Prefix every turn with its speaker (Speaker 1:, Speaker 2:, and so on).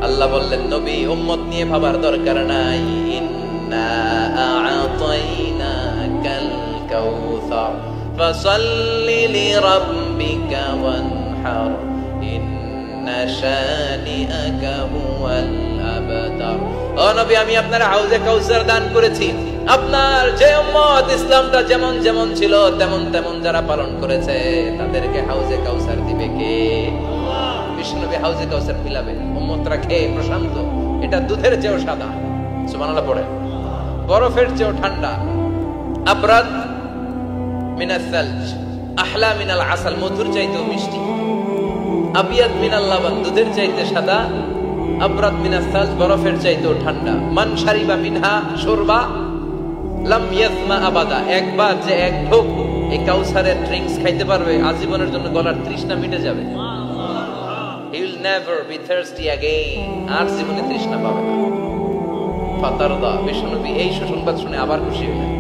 Speaker 1: আল্লাহ বললেন, নবী উম্মত নিয়ে ভাবার দরকার নাই। ইন্না আ'তাইনাকাল কাউসার ফাসাল্লি লিরাব্বিকা ওয়ানহার ইন্না শানিআকা হুয়াল আবতার। ও নবী, আমি আপনার হাউজে কাউসার দান করেছি। আপনার যে উম্মত ইসলামটা যেমন যেমন ছিল তেমন তেমন যারা পালন করেছে তাদেরকে হাউজে কাউসার দিবে কে? বিশ্বনবী হাউজে কাউসার পিলাবে, উম্মতরা খেয়ে প্রশান্ত। এটা দুধের চেয়েও সাদা, সুবহানাল্লাহ পড়ে, বরফের চেয়েও ঠান্ডা। আবরাদ মিনাস সালজ আহলা মিনাল আসাল, মধুর চাইতেও মিষ্টি। আবিয়াদ মিনাল লাবান, দুধের চাইতে সাদা। আবরাদ মিনাস সালজ, বরফের চাইতেও ঠান্ডা। মান শারিবা মিনহা শুরবা লাম ইয়াসমা আবাদা, একবার যে এক ঢোক এই কাউসারের ড্রিঙ্কস খাইতে পারবে আজীবনের জন্য গলার তৃষ্ণা মিটে যাবে। He will never be thirsty again, আর জীবনে তৃষ্ণা পাবে না। ফাতারদা, বিশ্বনবী এই সুসংবাদ শুনে আবার খুশি হলেন।